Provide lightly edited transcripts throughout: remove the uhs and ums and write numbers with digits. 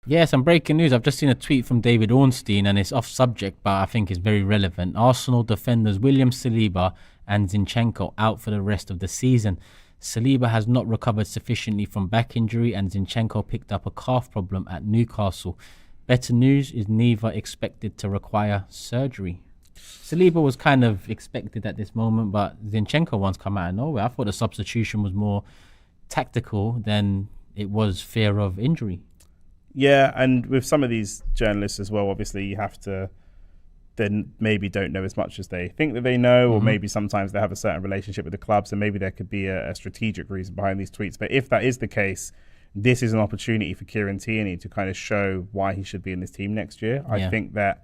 Yeah, some breaking news. I've just seen a tweet from David Ornstein, and it's off subject, but I think it's very relevant. Arsenal defenders William Saliba and Zinchenko out for the rest of the season. Saliba has not recovered sufficiently from back injury, and Zinchenko picked up a calf problem at Newcastle. Better news is neither expected to require surgery. Saliba was kind of expected at this moment, but Zinchenko one's come out of nowhere. I thought the substitution was more tactical than it was fear of injury. Yeah, and with some of these journalists as well, obviously you have to then maybe don't know as much as they think that they know, or maybe sometimes they have a certain relationship with the club, so maybe there could be a strategic reason behind these tweets. But if that is the case, this is an opportunity for Kieran Tierney to kind of show why he should be in this team next year. I think that,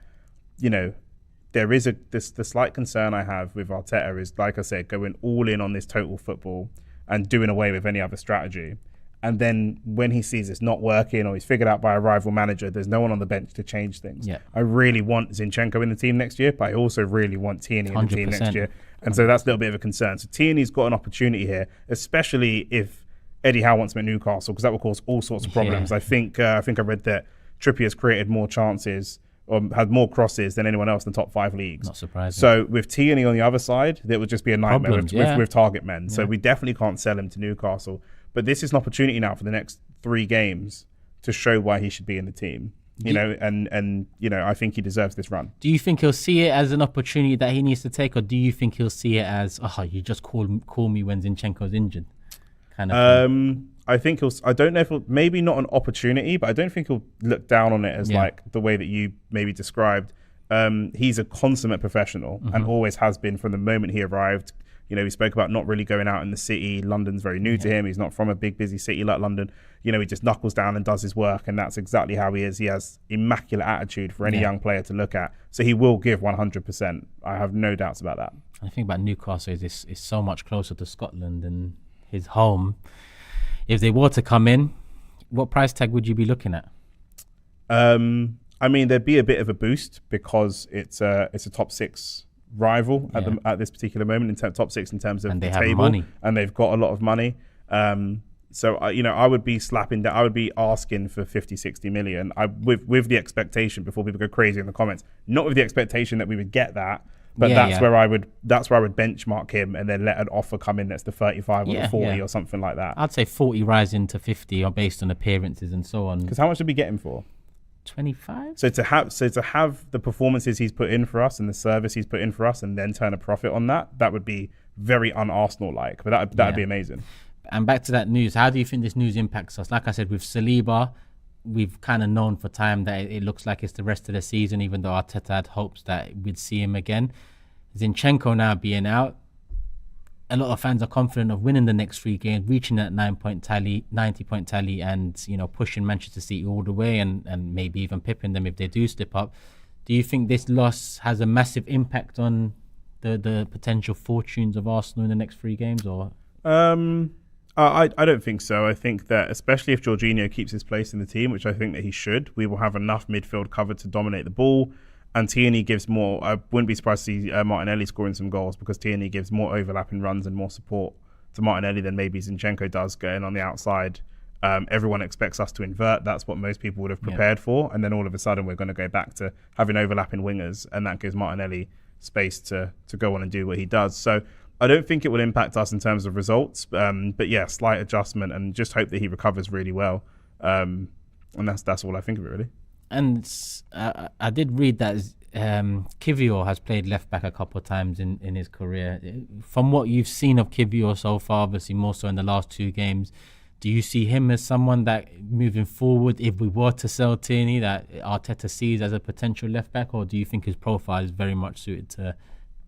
there is the slight concern I have with Arteta is, like I said, going all in on this total football and doing away with any other strategy. And then when he sees it's not working or he's figured out by a rival manager, there's no one on the bench to change things. Yeah. I really want Zinchenko in the team next year, but I also really want Tierney in the team next year. And so that's a little bit of a concern. So Tierney's got an opportunity here, especially if Eddie Howe wants him at Newcastle, because that will cause all sorts of problems. I think I read that Trippier's created more chances or had more crosses than anyone else in the top 5 leagues. Not surprising. So with Tierney on the other side, that would just be a nightmare with target men. So we definitely can't sell him to Newcastle. But this is an opportunity now for the next 3 games to show why he should be in the team. I think he deserves this run. Do you think he'll see it as an opportunity that he needs to take, or do you think he'll see it as, you just call me when Zinchenko's injured? Kind of thing? I think I don't know if maybe not an opportunity, but I don't think he'll look down on it as like the way that you maybe described. He's a consummate professional and always has been from the moment he arrived. He spoke about not really going out in the city. London's very new to him. He's not from a big, busy city like London. He just knuckles down and does his work, and that's exactly how he is. He has immaculate attitude for any young player to look at. So he will give 100%. I have no doubts about that. I think about Newcastle is so much closer to Scotland than his home. If they were to come in, what price tag would you be looking at? There'd be a bit of a boost because it's a top 6 rival at this particular moment in top 6 in terms of and they the have table, money, and they've got a lot of money. So I would be slapping that. I would be asking for 50-60 million. With the expectation, before people go crazy in the comments, not with the expectation that we would get that, but that's where I would benchmark him, and then let an offer come in that's the 35 or the 40 or something like that. I'd say 40 rising to 50, or based on appearances and so on. Because how much did we get him for? 25. So to have the performances he's put in for us and the service he's put in for us, and then turn a profit on that would be very un-Arsenal like. But that'd be amazing. And back to that news, how do you think this news impacts us? Like I said, with Saliba, we've kind of known for time that it looks like it's the rest of the season, even though Arteta had hopes that we'd see him again. Zinchenko now being out, a lot of fans are confident of winning the next 3 games, reaching that 90-point tally, and pushing Manchester City all the way, and maybe even pipping them if they do slip up. Do you think this loss has a massive impact on the potential fortunes of Arsenal in the next 3 games, or? I don't think so. I think that especially if Jorginho keeps his place in the team, which I think that he should, we will have enough midfield cover to dominate the ball. And Tierney gives more. I wouldn't be surprised to see Martinelli scoring some goals, because Tierney gives more overlapping runs and more support to Martinelli than maybe Zinchenko does going on the outside. Everyone expects us to invert. That's what most people would have prepared for. And then all of a sudden we're going to go back to having overlapping wingers, and that gives Martinelli space to go on and do what he does. So I don't think it will impact us in terms of results. But yeah, slight adjustment, and just hope that he recovers really well. And that's all I think of it, really. And I did read that Kivior has played left back a couple of times in his career. From what you've seen of Kivior so far, obviously more so in the last 2 games, do you see him as someone that moving forward, if we were to sell Tierney, that Arteta sees as a potential left back, or do you think his profile is very much suited to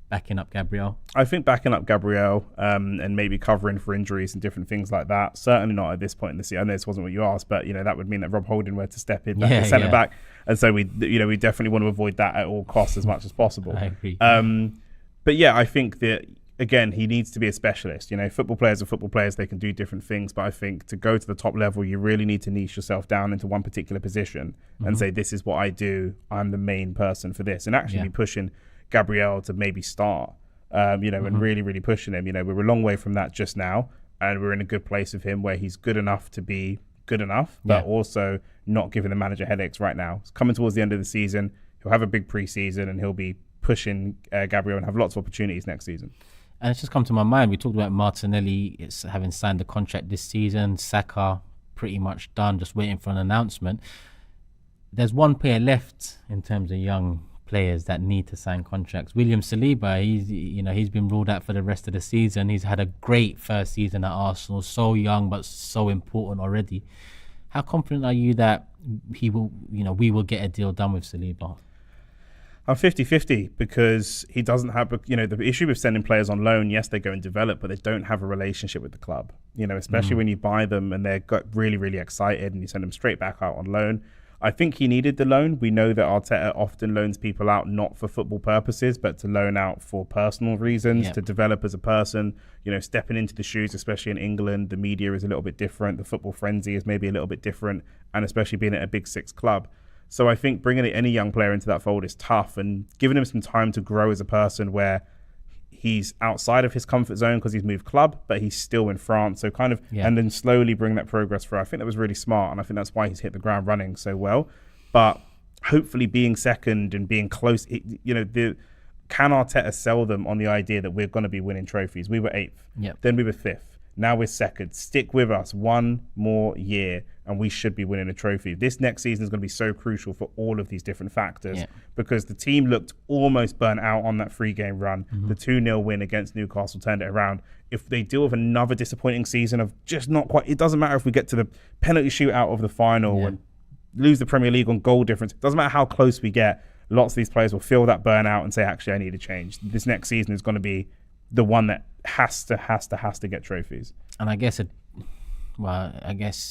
backing up Gabriel? I think backing up Gabriel and maybe covering for injuries and different things like that. Certainly not at this point in the season. I know this wasn't what you asked, but that would mean that Rob Holding were to step in back at centre back, and so we definitely want to avoid that at all costs as much as possible. I agree. But yeah, I think that again he needs to be a specialist. Football players are football players; they can do different things. But I think to go to the top level, you really need to niche yourself down into one particular position and say, "This is what I do. I'm the main person for this," and actually be pushing Gabriel to maybe start, and really, pushing him. We're a long way from that just now, and we're in a good place with him where he's good enough to be good enough, but also not giving the manager headaches right now. It's coming towards the end of the season. He'll have a big pre-season and he'll be pushing Gabriel and have lots of opportunities next season. And it's just come to my mind. We talked about Martinelli having signed the contract this season. Saka pretty much done, just waiting for an announcement. There's one player left in terms of young players that need to sign contracts. William Saliba, he's been ruled out for the rest of the season. He's had a great first season at Arsenal, so young but so important already. How confident are you that we will get a deal done with Saliba? I'm 50-50 because he doesn't have, the issue with sending players on loan, yes, they go and develop, but they don't have a relationship with the club, especially when you buy them and they're got really, really excited and you send them straight back out on loan. I think he needed the loan. We know that Arteta often loans people out not for football purposes, but to loan out for personal reasons, to develop as a person, stepping into the shoes, especially in England, the media is a little bit different. The football frenzy is maybe a little bit different, and especially being at a Big Six club. So I think bringing any young player into that fold is tough, and giving him some time to grow as a person where he's outside of his comfort zone because he's moved club, but he's still in France. So and then slowly bring that progress through. I think that was really smart, and I think that's why he's hit the ground running so well. But hopefully being second and being close, can Arteta sell them on the idea that we're going to be winning trophies? We were 8th, then we were 5th. Now we're second. Stick with us one more year and we should be winning a trophy. This next season is going to be so crucial for all of these different factors because the team looked almost burnt out on that 3-game run. The 2-0 win against Newcastle turned it around. If they deal with another disappointing season of just not quite, it doesn't matter if we get to the penalty shootout of the final and lose the Premier League on goal difference. It doesn't matter how close we get. Lots of these players will feel that burnout and say, actually, I need a change. This next season is going to be the one that has to get trophies. And I guess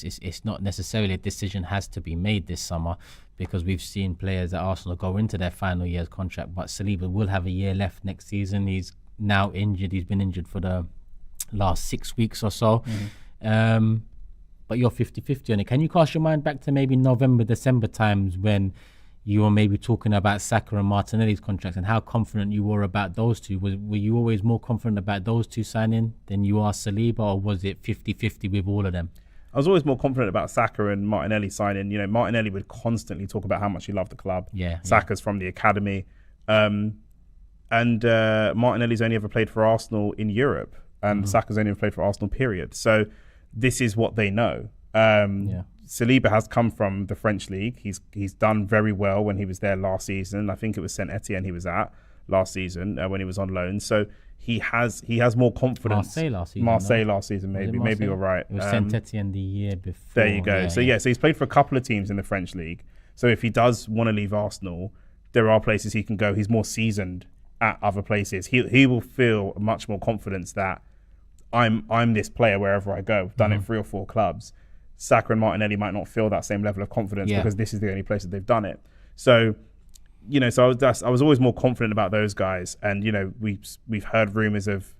it's not necessarily a decision has to be made this summer because we've seen players at Arsenal go into their final year's contract, but Saliba will have a year left next season. He's now injured. He's been injured for the last 6 weeks or so. But you're 50-50 on it. Can you cast your mind back to maybe November, December times when you were maybe talking about Saka and Martinelli's contracts and how confident you were about those two? Were you always more confident about those two signing than you are Saliba, or was it 50-50 with all of them? I was always more confident about Saka and Martinelli signing. Martinelli would constantly talk about how much he loved the club. Saka's from the academy. And Martinelli's only ever played for Arsenal in Europe. And Saka's only ever played for Arsenal, period. So this is what they know. Saliba has come from the French league. He's done very well when he was there last season. I think it was Saint Etienne he was at last season when he was on loan. So he has more confidence. Marseille last season, maybe. Maybe you're right. It was Saint Etienne the year before. There you go. So he's played for a couple of teams in the French league. So if he does want to leave Arsenal, there are places he can go. He's more seasoned at other places. He will feel much more confidence that I'm this player wherever I go. I've done it 3 or 4 clubs. Saka and Martinelli might not feel that same level of confidence because this is the only place that they've done it. So, I was always more confident about those guys. And, we've heard rumours of,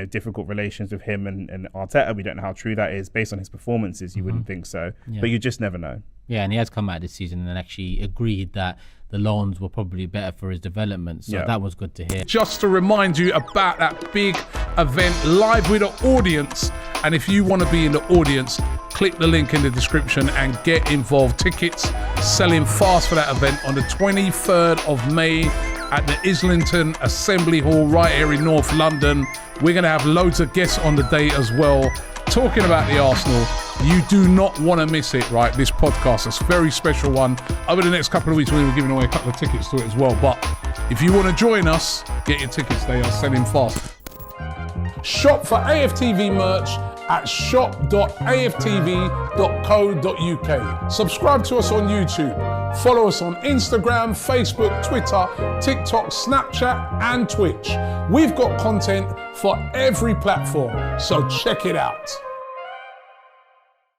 difficult relations with him and Arteta. We don't know how true that is. Based on his performances, you wouldn't think so. But you just never know. Yeah, and he has come out this season and actually agreed that the loans were probably better for his development. So that was good to hear. Just to remind you about that big event live with an audience. And if you want to be in the audience, click the link in the description and get involved. Tickets selling fast for that event on the 23rd of May at the Islington Assembly Hall right here in North London. We're going to have loads of guests on the day as well, talking about the Arsenal. You do not want to miss it, right? This podcast is a very special one. Over the next couple of weeks, we're giving away a couple of tickets to it as well. But if you want to join us, get your tickets. They are selling fast. Shop for AFTV merch at shop.aftv.co.uk. Subscribe to us on YouTube. Follow us on Instagram, Facebook, Twitter, TikTok, Snapchat, and Twitch. We've got content for every platform, so check it out.